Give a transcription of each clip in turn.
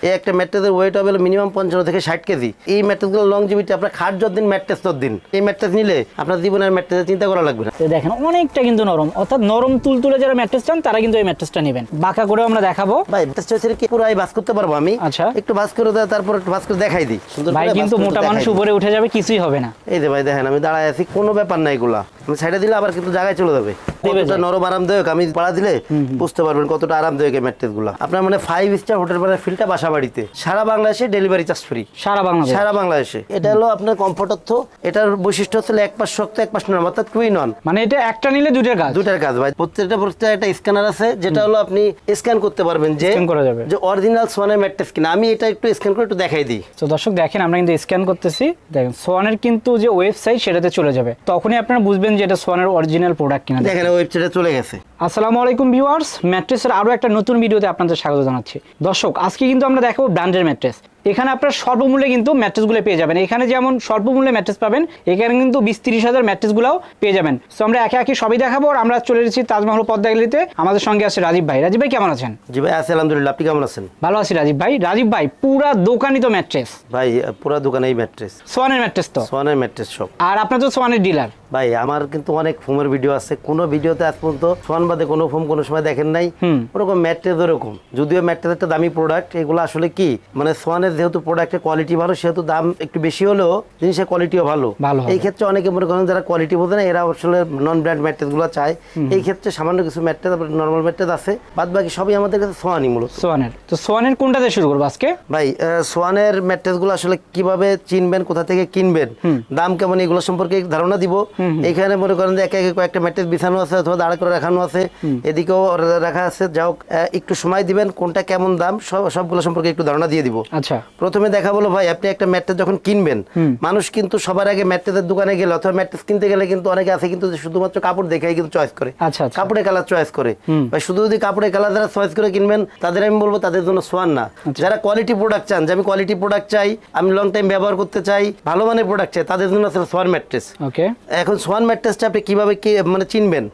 এই একটা ম্যাট্রেসের ওয়েট হবে মিনিমাম 55 থেকে 60 কেজি। এই ম্যাট্রেসগুলো লংজিভিটি আপনার খাট যতদিন ম্যাট্রেস ততদিন। এই ম্যাট্রেস নিলে আপনার জীবনের ম্যাট্রেসের চিন্তা করা লাগবে না। দেখেন অনেকটা কিন্তু নরম, অর্থাৎ নরম তুলতুলে যারা ম্যাট্রেস চান তারা কিন্তু এই ম্যাট্রেসটা নেবেন। বাঁকা করে আমরা দেখাবো ভাই, ম্যাট্রেসটা হচ্ছে কি পুরাই ভাঁজ করতে পারবো আমি। আচ্ছা, একটু ভাঁজ করে দেয়, তারপর একটু ভাঁজ করে দেখাই দিই সুন্দর ভাই, কিন্তু মোটা মানুষ উপরে উঠে যাবে, কিছুই হবে না। এই যে ভাই দেখেন আমি দাঁড়ায় আছি, কোনো ব্যাপার না। এগুলা আমি সাইডে দিলে আবার কিন্তু জায়গায় চলে যাবে। কতটা নরম আরামদায়ক আমি পাড়া দিলে বুঝতে পারবেন কতটা আরামদায়ক এই ম্যাট্রেস গুলা। আপনার মানে 5 স্টার হোটেল মানে ফিলটা বাসা বাড়িতে সারা বাংলাদেশে ডেলিভারি চার্জ ফ্রি। সারা বাংলাদেশে। এটা হলো আপনার কমফোর্ট অর্থ। এটার বৈশিষ্ট্য হচ্ছে এক পাশ শক্ত এক পাশ নরম, অর্থাৎ টুইন অন। মানে এটা একটা নিলে দুইটার কাজ ভাই। প্রত্যেকটা একটা স্ক্যানার আছে, যেটা হলো আপনি স্ক্যান করতে পারবেন যে অরিজিনাল সোয়ানের ম্যাট্রেস কিনা। আমি এটা একটু স্ক্যান করে একটু দেখাই দিই। তো দর্শক দেখেন, আমরা কিন্তু স্ক্যান করতেছি। দেখেন সোয়ানের কিন্তু যে ওয়েবসাইট সেটাতে চলে যাবে, তখনই আপনারা বুঝবেন যে এটা সোয়ানের অরিজিনাল প্রোডাক্ট কিনা। দেখেন ওয়েবসাইটে চলে গেছে। আসসালামু আলাইকুম ভিউয়ার্স, ম্যাট্রেসের আরো একটা নতুন ভিডিওতে আপনাদের স্বাগত জানাচ্ছি। দর্শক আজকে কিন্তু আমরা দেখাবো ব্র্যান্ডের ম্যাট্রেস। এখানে আপনার স্বল্পমূল্যে কিন্তু ম্যাট্রেসগুলো পেয়ে যাবেন। এখানে যেমন স্বল্পমূল্যে ম্যাট্রেস পাবেন, এখানে কিন্তু 20-30 হাজার ম্যাট্রেসগুলোও পেয়ে যাবেন। তো আমরা একে একে সবই দেখাবো। আর আমরা চলে এসেছি তাজমহল পদ্মা গ্যালারিতে। আমাদের সঙ্গে আছে রাজীব ভাই। রাজীব ভাই কেমন আছেন? জি ভাই আছি আলহামদুলিল্লাহ, আপনি কেমন আছেন? ভালো আছি রাজীব ভাই। রাজীব ভাই, পুরা দোকানই তো ম্যাট্রেস। ভাই পুরা দোকানে এই ম্যাট্রেস, সোয়ানের ম্যাট্রেস তো? সোয়ানের ম্যাট্রেস সব। আর আপনার তো সোয়ানের ডিলার। ভাই আমার কিন্তু অনেক ফোমের ভিডিও আছে, কোনো ভিডিওতে আজ পর্যন্ত সোয়ান বাদে কোনো ফোম কোনো সময় দেখেন নাই। ওরকম ম্যাট্রেস ওরকম, যদিও ম্যাট্রেস একটা দামি প্রোডাক্ট। এগুলো আসলে কি মানে সোয়ানের যেহেতু প্রোডাক্টের কোয়ালিটি ভালো, সেহেতু দাম একটু বেশি হলেও জিনিসের কোয়ালিটিও ভালো। এই ক্ষেত্রে অনেকে মনে করেন যারা কোয়ালিটি বোঝে না, এরা আসলে নন ব্র্যান্ড ম্যাট্রেস গুলো চায়। এই ক্ষেত্রে সামান্য কিছু ম্যাট্রেস, নর্মাল ম্যাট্রেস আছে, বাদ বাকি সবই আমাদের কাছে সোয়ানই মূলত। সোয়ানের তো সোয়ানের কোনটাতে শুরু করবো আজকে? ভাই সোয়ানের ম্যাট্রেস গুলো আসলে কিভাবে চিনবেন, কোথা থেকে কিনবেন, দাম কেমন, এগুলো সম্পর্কে ধারণা দিব। এখানে মনে করেন যে একে একে কয়েকটা ম্যাট্রেস বিছানো আছে অথবা দাঁড়া করে রাখানো আছে, এদিকেও রাখা আছে। যাও একটু সময় দিবেন, কোনটা কেমন দাম সবগুলো সম্পর্কে একটু ধারণা দিয়ে দিব। আচ্ছা, প্রথমে দেখা বলো ভাই, আপনি একটা ম্যাট্রেস যখন কিনবেন, মানুষ কিন্তু সবার আগে ম্যাট্রেসের দোকানে গেলে অথবা ম্যাট্রেস কিনতে গেলে কিন্তু অনেকে আছে কিন্তু শুধুমাত্র কাপড় দেখেই কিন্তু চয়েস করে। কাপড়ের কালার চয়েস করে। ভাই শুধু যদি কাপড়ের কালার যারা চয়েস করে কিনবেন, তাদের আমি বলবো তাদের জন্য সোয়ান না। যারা কোয়ালিটি প্রোডাক্ট চান, যে আমি কোয়ালিটি প্রোডাক্ট চাই, আমি লং টাইম ব্যবহার করতে চাই, ভালো মানের প্রোডাক্ট চাই, তাদের জন্য আছে সোয়ান ম্যাট্রেস। এখন সোয়ান ম্যাট্রেসটা আপনি কিভাবে মানে চিনবেন?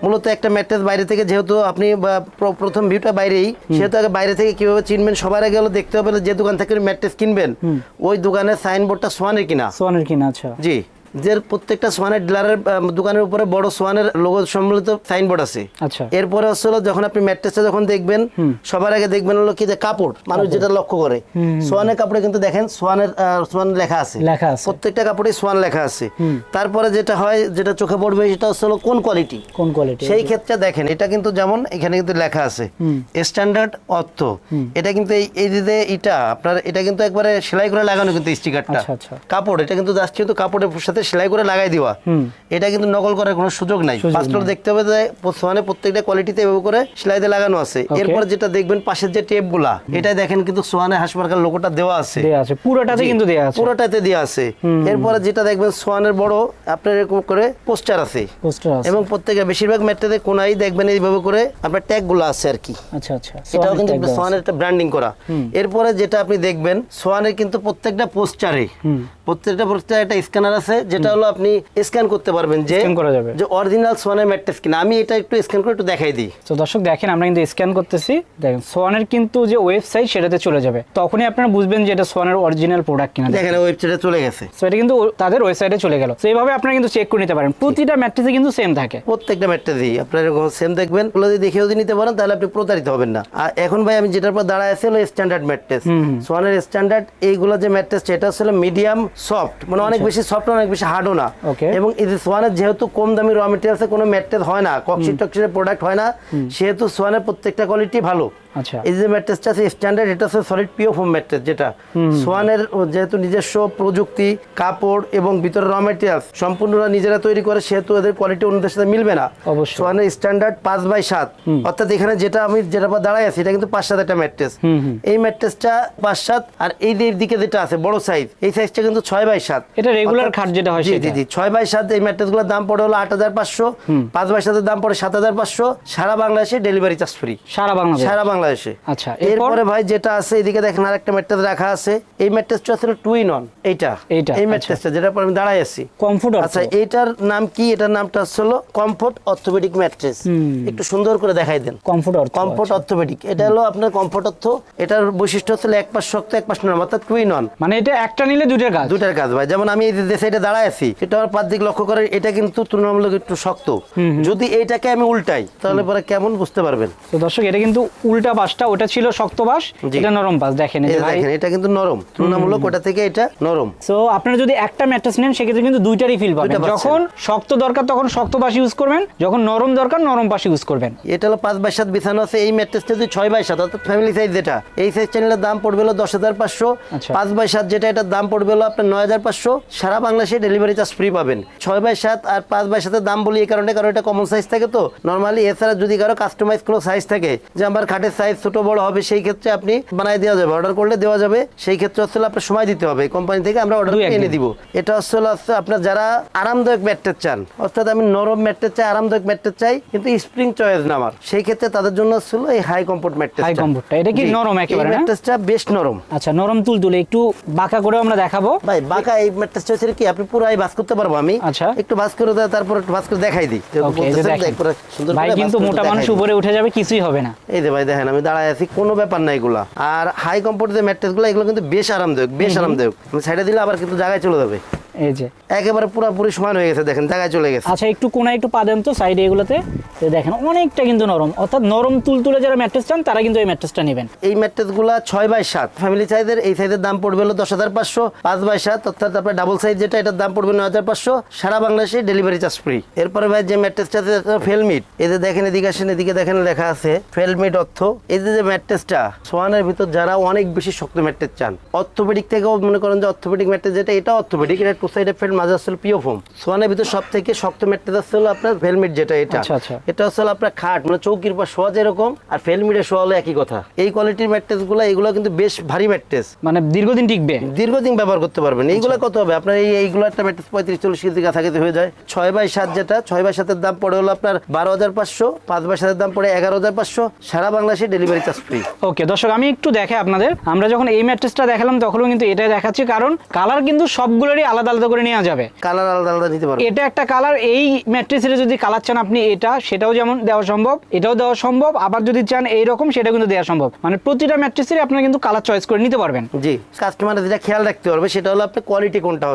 মূলত একটা ম্যাট্রেস বাইরে থেকে, যেহেতু আপনি প্রথম ভিউটা বাইরেই, সেহেতু আগে বাইরে থেকে কিভাবে চিনবেন, সবার আগে হলো দেখতে হবে যে দোকান থেকে ম্যাট্রেস কিনবেন ওই দোকানের সাইনবোর্ডটা সোয়ানের কিনা। আচ্ছা জি, যে প্রত্যেকটা সোয়ানের ডিলারের দোকানের উপরে বড় সোয়ানের লোগো সম্বলিত সাইনবোর্ড আছে। আচ্ছা, এরপরে হলো যখন আপনি ম্যাট্রেসটা যখন দেখবেন, সবার আগে দেখবেন হলো কি যে কাপড়। মানুষ যেটা লক্ষ্য করে সোয়ানের কাপড়ে কিন্তু দেখেন সোয়ান লেখা আছে, প্রত্যেকটা কাপড়ে সোয়ান লেখা আছে। তারপরে যেটা হয়, যেটা চোখে পড়বে, সেটা হলো কোন কোয়ালিটি। সেই ক্ষেত্রে দেখেন এটা কিন্তু যেমন এখানে কিন্তু লেখা আছে স্ট্যান্ডার্ড অর্থ। এটা কিন্তু এই যে এটা আপনার, এটা কিন্তু একবারে সেলাই করে লাগানো কিন্তু স্টিকারটা। কাপড় এটা কিন্তু জাস্ট কিন্তু কাপড়ের সাথে সেলাই করে লাগাই দেওয়া। এটা কিন্তু নকল করার কোনো সুযোগ নাই। ফার্স্ট দেখতে হবে যে সোয়ানের প্রত্যেকটা কোয়ালিটিতে এভাবে করে সেলাই দিয়ে লাগানো আছে। এরপর যেটা দেখবেন পাশের যে টেপ গুলা, এটা দেখেন কিন্তু সোয়ানের হাসপাতাল লোগোটা দেওয়া আছে, পুরোটাতে কিন্তু দেওয়া আছে, পুরোটাতে দেওয়া আছে। এরপরে যেটা দেখবেন সোয়ানের বড় আপনার এরকম করে পোস্টার আছে, এবং প্রত্যেকটা বেশিরভাগ ম্যাট্রেসে কোনায় দেখবেন এইভাবে করে আপনার ট্যাগ গুলো আছে আর কি। আচ্ছা আচ্ছা, এটাও কিন্তু সোয়ানের একটা ব্র্যান্ডিং করা। এরপরে যেটা আপনি দেখবেন সোয়ানের কিন্তু প্রত্যেকটা পোস্টারে একটা স্ক্যানার আছে, যেটা হলো আপনি স্ক্যান করতে পারবেন যে অরিজিনাল সোয়ানের ম্যাট্রেস কিনা। আমি এটা একটু স্ক্যান করে একটু দেখাই দিই। তো দর্শক দেখেন, আমরা কিন্তু স্ক্যান করতেছি। দেখেন সোয়ানের কিন্তু যে ওয়েবসাইট সেটাতে চলে যাবে, তখনই আপনারা বুঝবেন যে এটা সোয়ানের অরিজিনাল প্রোডাক্ট কিনা। দেখেন ওয়েবসাইটে চলে গেছে, সো এটা কিন্তু তাদের ওয়েবসাইটে চলে গেল। তো এইভাবে আপনারা কিন্তু চেক করে নিতে পারেন। প্রতিটা ম্যাট্রেসে কিন্তু সেম থাকে, প্রত্যেকটা ম্যাট্রেসই আপনারা এরকম সেম দেখবেন। ওগুলো যদি দেখেও যদি নিতে পারেন, তাহলে আপনি প্রতারিত হবেন না। আর এখন ভাই আমি যেটার পর দাঁড়ায় আছে হলো স্ট্যান্ডার্ড ম্যাট্রেস। সোয়ানের স্ট্যান্ডার্ড এইগুলো যে ম্যাট্রেস, এটা হলো মিডিয়াম সফট, মানে অনেক বেশি সফট, অনেক বেশি হার্ডও না। এবং এই যে সোয়ানের যেহেতু কম দামি র মেটেরিয়ালসে কোনো ম্যাট্রেস হয় না, কক্সিড টক্সিডের প্রোডাক্ট হয় না, সেহেতু সোয়ানের প্রত্যেকটা কোয়ালিটি ভালো। আচ্ছা, এই যে ম্যাট্রেসটা আছে স্ট্যান্ডার্ড, এটা হচ্ছে সলিড পিও ফোম ম্যাট্রেস, যেটা সোয়ানের যেহেতু নিজস্ব প্রযুক্তি, কাপড় এবং ভিতরে র মেটেরিয়ালস সম্পূর্ণরা নিজেরা তৈরি করে, সেহেতু এদের কোয়ালিটি অন্যদের সাথে মিলবে না। সোয়ানের স্ট্যান্ডার্ড 5/7, অর্থাৎ এখানে যেটা আমি যেটা দাঁড়ায় আছি, এটা কিন্তু 5/7 একটা ম্যাট্রেস। এই ম্যাট্রেসটা 5/7, আর এই দিকে যেটা আছে বড় সাইজ, এই সাইজটা কিন্তু 6/7। এটা রেগুলার খাট যেটা হয়, জি জি 6/7। এই ম্যাট্রেসগুলোর দাম পড়ে হলো 8500, 5/7 এর দাম পড়ে 7500। সারা বাংলাদেশে ডেলিভারি চার্জ ফ্রি। সারা বাংলাদেশ বাংলাদেশে। আচ্ছা, এরপরে ভাই যেটা আছে এদিকে দেখেন আরেকটা ম্যাট্রেস রাখা আছে। এই ম্যাট্রেসটা আসলে 2 in 1 এইটা এই ম্যাট্রেসটা যেটা পর আমি দাঁড়াই আছি কমফোর্ট। আচ্ছা এটার নাম কি? এটার নামটা হলো কমফোর্ট অর্থোপেডিক ম্যাট্রেস। একটু সুন্দর করে দেখাই দেন। কমফোর্ট অর্থোপেডিক, এটা হলো আপনার কমফোর্ট অর্থ। এটার বৈশিষ্ট্য হচ্ছে এক পাশ শক্ত এক পাশ নরম, অর্থাৎ 2 in 1। মানে এটা একটা নিলে দুইটার কাজ ভাই। যেমন আমি এই যে সাইডে দাঁড়ায় আছি, এটা আমার পাশ দিক লক্ষ্য করে, এটা কিন্তু তুলনামূলক একটু শক্ত। যদি এইটাকে আমি উল্টাই তাহলে পরে কেমন বুঝতে পারবেন। তো দর্শক এটা কিন্তু উল্টা পাশটা, ওটা ছিল শক্ত পাশ, এটা নরম পাশ। দেখেন এটা কিন্তু নরম, তুলনামূলক ওটা থেকে এটা নরম। সো আপনারা যদি একটা ম্যাট্রেস নেন সেক্ষেত্রে কিন্তু দুইটারই ফিল পাবেন। যখন শক্ত দরকার তখন শক্ত পাশ ইউজ করবেন, যখন নরম দরকার নরম পাশ ইউজ করবেন। এটা হলো 5x7 বিছানো আছে। এই ম্যাট্রেসটা যদি 6x7 অর্থাৎ ফ্যামিলি সাইজ, যেটা এই সাইজ চ্যানেলের দাম পড়বে হলো 10,500। 5x7 যেটা এটার দাম পড়বে হলো আপনার 9,500। সারা বাংলাদেশে ডেলিভারি চার্জ ফ্রি পাবেন। 6x7 আর 5x7 এর দাম বলি এই কারণে, কারণ এটা কমন সাইজ থাকে তো নরমালি। এছাড়া যদি কারো কাস্টমাইজ কোনো সাইজ থাকে যে আমার খাটের সাইজ ছোট বড় হবে, সেই ক্ষেত্রে আপনি বানাই দেওয়া যাবে, অর্ডার করলে দেওয়া যাবে। সেই ক্ষেত্রে আসলে আপনার সময় দিতে হবে, কোম্পানি থেকে আমরা অর্ডার এনে দিব। এটা আসলে আপনার যারা আরামদায়ক ম্যাট্রেস চান, অর্থাৎ আমি নরম ম্যাট্রেস চাই, আরামদায়ক ম্যাট্রেস চাই কিন্তু স্প্রিং চয়েস না আমার, সেই ক্ষেত্রে তাদের জন্য আসলে এই হাই কমফোর্ট ম্যাট্রেস। হাই কমফোর্টটা এটা কি নরম একেবারে? এই ম্যাট্রেসটা বেশ নরম। আচ্ছা, নরম তুলতুলে একটু বাঁকা করে আমরা দেখাবো ভাই। বাঁকা এই ম্যাট্রেসটা হচ্ছে কি আপনি পুরাই ভাঁজ করতে পারবো আমি। আচ্ছা, একটু ভাঁজ করে দেয়, তারপর একটু ভাঁজ করে দেখাই দিই। ভাই কিন্তু মোটা মানুষ উপরে উঠে যাবে, কিছুই হবে না। এই যে ভাই দেখেন আমি দাঁড়ায় আছি, কোনো ব্যাপার না এগুলা। আর হাই কমফোর্ট যে ম্যাট্রেসগুলো এগুলো কিন্তু বেশ আরামদায়ক, বেশ আরামদায়ক। আমি সাইডে দিলে আবার কিন্তু জায়গায় চলে যাবে। এই যে একেবারে পুরোপুরি সমান হয়ে গেছে, দেখেন জায়গায় চলে গেছে। আচ্ছা, একটু কোনায় একটু পা দেন তো সাইডে এগুলোতে, দেখেন অনেকটা কিন্তু নরম। অর্থাৎ নরম তুলতুলে যারা ম্যাট্রেস চান তারা কিন্তু এই ম্যাট্রেসটা নেবেন। এই ম্যাট্রেসগুলো 6x7 ফ্যামিলি সাইজের, এই সাইজের দাম পড়বে হলো 10,500। 5x7 অর্থাৎ আপনার ডাবল সাইজ যেটা, এটার দাম পড়বে 9,500। সারা বাংলাদেশে ডেলিভারি চার্জ ফ্রি। এরপরে ভাই যে ম্যাট্রেসটা ফেলমিট, এই যে দেখেন এদিকে আসেন, এদিকে দেখেন লেখা আছে ফেলমিট অর্থ। এই যে ম্যাট্রেসটা সোয়ানের ভিতর যারা অনেক বেশি শক্ত ম্যাট্রেস চান, অর্থোপেডিক থেকেও মনে করেন যে অর্থোপেডিক ম্যাট্রেস যেটা, এটা অর্থোপেডিক, এটা টু সাইডে ফেল, মাঝে আসলে পিও ফোম। সোয়ানের ভিতর সব থেকে শক্ত ম্যাট্রেস আসলে আপনার ফেলমিট যেটা, এটা এটা আসলে আপনার খাট মানে চৌকির পর শোয়া যেরকম, আর ফেলমিটে শোয়া হলো একই কথা। এই কোয়ালিটির ম্যাট্রেস গুলো, এগুলো কিন্তু বেশ ভারী ম্যাট্রেস, মানে দীর্ঘদিন টিকবে, দীর্ঘদিন ব্যবহার করতে পারবেন। এইগুলো কত হবে আপনার? এইগুলো একটা ম্যাট্রেস 35-40 কেজি কাছাকাছি হয়ে যায়। 6x7 যেটা, 6x7 এর দাম পড়ে হলো আপনার 12,500। 5x7 এর দাম পড়ে 11,500। সারা বাংলাদেশে ডেলিভারি চার্জ ফ্রি। ওকে দর্শক, আমি একটু দেখাই আপনাদের। আমরা যখন এই ম্যাট্রেসটা দেখালাম তখনও কিন্তু এটাই দেখাচ্ছি, কারণ কালার কিন্তু সবগুলোরই আলাদা আলাদা করে নেওয়া যাবে। কালার আলাদা আলাদা নিতে পারবেন। এটা একটা কালার, এই ম্যাট্রেসের যদি কালার চান আপনি এটা, সেটাও যেমন দেওয়া সম্ভব, এটাও দেওয়া সম্ভব। আবার যদি চান এইরকম, সেটা কিন্তু দেওয়া সম্ভব। মানে প্রতিটা ম্যাট্রেসেরই আপনারা কিন্তু কালার চয়েস করে নিতে পারবেন। জি, কাস্টমার যেটা খেয়াল রাখতে পারবে সেটা হলো আপনার কোয়ালিটি কোনটা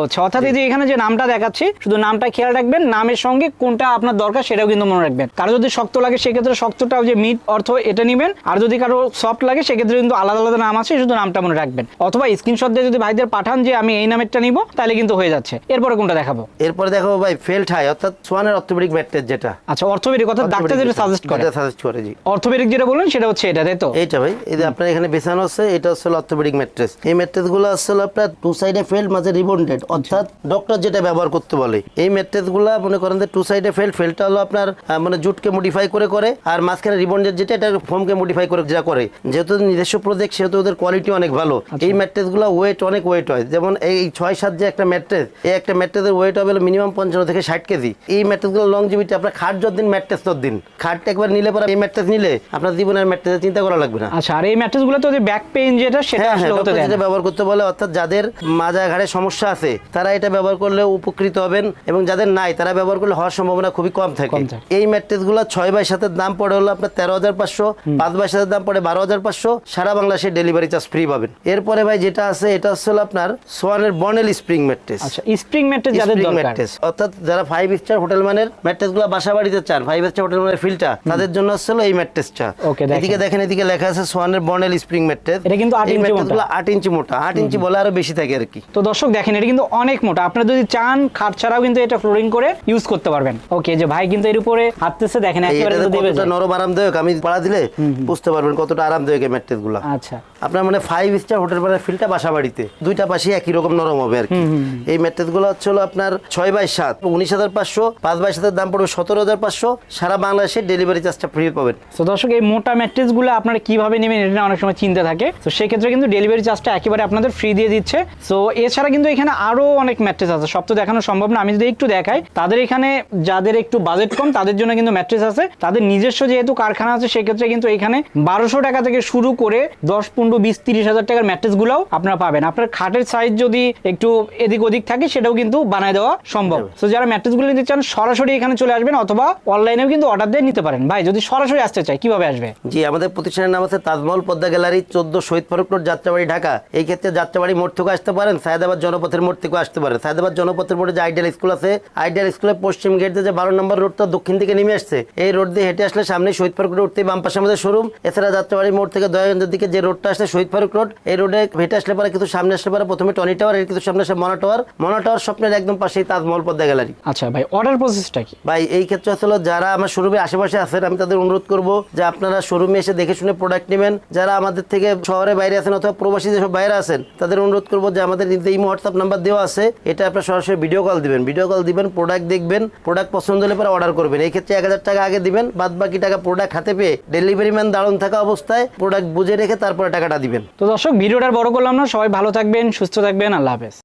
হচ্ছে, অর্থাৎ এই যে এখানে যে নামটা দেখাচ্ছি, শুধু নামটা খেয়াল রাখবেন, নামের সঙ্গে কোনটা আপনার দরকার সেটাও কিন্তু মনে রাখবেন। কারো যদি শক্ত লাগে সেক্ষেত্রে শক্তটাও যে মিড অর্থ এটা নেবেন, আর যদি কারো সফট লাগে সেক্ষেত্রে কিন্তু আলাদা আলাদা নাম আছে, শুধু নামটা মনে রাখবেন। অথবা স্ক্রিনশট দিয়ে যদি ভাইদের পাঠান যে আমি এই নামেরটা নিব, তাহলে কিন্তু হয়ে যাচ্ছে। এরপরে কোনটা দেখাবো? এরপরে দেখাবো ভাই ফেল্ট হাই, অর্থাৎ সোয়ানের অর্থোপেডিক ম্যাট্রেস যেটা। আচ্ছা, অর্থোপেডিক অর্থাৎ ডাক্তার যেটা সাজেস্ট করে, জি অর্থোপেডিক যেটা বললেন সেটা হচ্ছে এটা, তাই তো? এইটা ভাই, এই যে আপনার এখানে বেছানো আছে, এটা হচ্ছে অর্থোপেডিক ম্যাট্রেস। এই ম্যাট্রেস গুলো আসলে আপনার টু সাইডে ফেল্ট, মাঝে রিবন্ডেড, অর্থাৎ ডক্টর যেটা ব্যবহার করতে বলে। এই ম্যাট্রেস গুলা মনে করেন যে টু সাইডে ফেল্টটা হলো আপনার মানে জুটকে মডিফাই করে, আর মাঝখানে রিবন্ডেড যেটা, এটা ফোমকে মডিফাই করে যা করে। যেহেতু নিজস্ব প্রজেক্ট, সেহেতু ওদের কোয়ালিটি অনেক ভালো। এই ম্যাট্রেস গুলো ওয়েট অনেক ওয়েট হয়। যেমন এই 6-7 যে একটা ম্যাট্রেস, এই একটা ম্যাট্রেসের ওয়েট হবে মিনিমাম 55 থেকে 60 কেজি। এই ম্যাট্রেস গুলো লংজিভিটি, আপনার খাট যতদিন ম্যাট্রেস ততদিন। খাটটা একবার নিলে পরে এই ম্যাট্রেস নিলে আপনার জীবনের ম্যাট্রেসের চিন্তা করা লাগবে না। আচ্ছা, আর এই ম্যাট্রেস গুলো তো যে ব্যাক পেইন যেটা, সেটা আসলে হতে দেয় না, ব্যবহার করতে বলে। অর্থাৎ যাদের মাজা ঘাড়ে সমস্যা আছে তারা এটা ব্যবহার করলে উপকৃত হবেন, এবং যাদের নাই তারা ব্যবহার করলে হওয়ার সম্ভাবনা খুবই কম থাকে। এই ম্যাট্রেস গুলো 6x7 এর দাম পড়ে হলো আপনার 13,500। 5x7 এর দাম পড়ে 12,500। সারা বাংলাদেশে ডেলিভারি চার্জ ফ্রি পাবেন। এরপরে ভাই যেটা আছে, এটা হচ্ছে আপনার সোয়ানের বনেল স্প্রিং ম্যাট্রেস। আচ্ছা, স্প্রিং ম্যাট্রেস যাদের দরকার, অর্থাৎ যারা 5 স্টার হোটেল মানের ম্যাট্রেস গুলো বাসা বাড়িতে চান, 5 স্টার হোটেল মানের ফিলটা, তাদের জন্য হচ্ছে এই ম্যাট্রেসটা। এদিকে দেখেন, এদিকে লেখা আছে সোয়ানের বনেল স্প্রিং ম্যাট্রেস। এটা কিন্তু 8 ইঞ্চি মোটা, 8 ইঞ্চি মোটা, 8 ইঞ্চি বলে আরো বেশি থাকে আর কি। তো দর্শক দেখেন, এটা কিন্তু অনেক মোটা। আপনারা যদি চান খাট ছাড়াও কিন্তু এটা ফ্লোরিং করে ইউজ করতে পারবেন। ওকে, যে ভাই কিন্তু এর উপরে হাঁটতেছে, দেখেন একেবারে কতটা নরম আরামদায়ক, আমি পাড়া দিলে বুঝতে পারবেন কতটা আরামদায়ক এই ম্যাট্রেস গুলো। আচ্ছা, আপনার মানে 5 স্টার হোটেল মানের ফিলটা বাসা বাড়িতে, দুইটা পাশে একই রকম নরম নরম হবে আর কি। এই ম্যাট্রেস গুলো হচ্ছে হলো আপনার 6x7 19,500, 5x7 দাম পড়বে 17,500। সারা বাংলাদেশে ডেলিভারি চার্জটা ফ্রি পাবেন। তো দর্শক, এই মোটা ম্যাট্রেস গুলো আপনারা কিভাবে নেবেন এটা অনেক সময় চিন্তা থাকে, তো সেক্ষেত্রে কিন্তু ডেলিভারি চার্জটা একেবারে আপনাদের ফ্রি দিয়ে দিচ্ছে। সো এছাড়া কিন্তু এখানে আরো অনেক ম্যাট্রেস আছে, সব তো দেখানো সম্ভব না, আমি যদি একটু দেখাই। তাদের এখানে যাদের একটু বাজেট কম তাদের জন্য কিন্তু ম্যাট্রেস আছে, তাদের নিজস্ব যেহেতু কারখানা আছে সেক্ষেত্রে কিন্তু এখানে 1200 টাকা থেকে শুরু করে 10, 15, 20, 30 হাজার টাকার ম্যাট্রেস গুলোও আপনারা পাবেন। আপনার খাটের সাইজ যদি একটু এদিক ওদিক থাকে সেটাও কিন্তু বানায় দেওয়া সম্ভব। তো যারা ম্যাট্রেস গুলো নিতে চান সরাসরি এখানে চলে আসবেন, অথবা অনলাইনেও কিন্তু অর্ডার দিয়ে নিতে পারেন। ভাই যদি সরাসরি আসতে চাই কিভাবে আসবে? জি, আমাদের প্রতিষ্ঠানের নাম আছে তাজমহল পদ্মা গ্যালারি, 14 শহীদ ফারুক রোড, যাত্রাবাড়ি, ঢাকা। এই ক্ষেত্রে যাত্রাবাড়ি মোড় থেকে আসতে পারেন, সায়েদাবাদ জনপথের মোড় থেকে আসতে পারেন। সায়েদাবাদ জনপথের মোড়ে যে আইডিয়াল স্কুল আছে, আইডিয়াল স্কুলের পশ্চিম গেট দিয়ে যে 12 নম্বর রোডটা দক্ষিণ দিকে নেমে আসছে, এই রোড দিয়ে হেঁটে আসলে সামনে শহীদ ফারুক রোড থেকে বাম পাশে আমাদের শোরুম। এছাড়া যাত্রাবাড়ি মোড় থেকে দয়াগঞ্জের দিকে যে রোডটা আসছে শহীদ ফারুক রোড, এই রোডে হেঁটে আসলে পরে কিছু সামনে আসলে পরে প্রথমে টনি টাওয়ার, এর কিছু সামনে আসে মনা টাওয়ার। মনা টাওয়ার স্বপ্নের একদম পাশেই তাজমহল পদ্মা গ্যালারি। আচ্ছা ভাই, অর্ডার প্রসেসটা কি? ভাই এই ক্ষেত্রে আসলে যারা আমার শোরুমে আশেপাশে আছেন আমি তাদের অনুরোধ করব যে আপনারা শোরুমে এসে দেখে শুনে প্রোডাক্ট নেবেন। যারা আমাদের থেকে শহরে বাইরে আছেন অথবা প্রবাসী যেসব বাইরে আছেন তাদের অনুরোধ করব যে আমাদের এই হোয়াটসঅ্যাপ নাম্বার দেওয়া আছে, এটা আপনারা সরাসরি ভিডিও কল দিবেন, প্রোডাক্ট দেখবেন, প্রোডাক্ট পছন্দ হলে পরে অর্ডার করবেন। এই ক্ষেত্রে 1000 টাকা আগে দিবেন, বাদ বাকি টাকা প্রোডাক্ট হাতে পেয়ে ডেলিভারি ম্যান দাঁড়ানো থাকা অবস্থায় প্রোডাক্ট বুঝে রেখে তারপরে টাকাটা দিবেন। তো দর্শক, ভিডিওটার বড় করলাম না, সবাই ভালো থাকবেন, সুস্থ থাকবেন, আল্লাহ হাফেজ।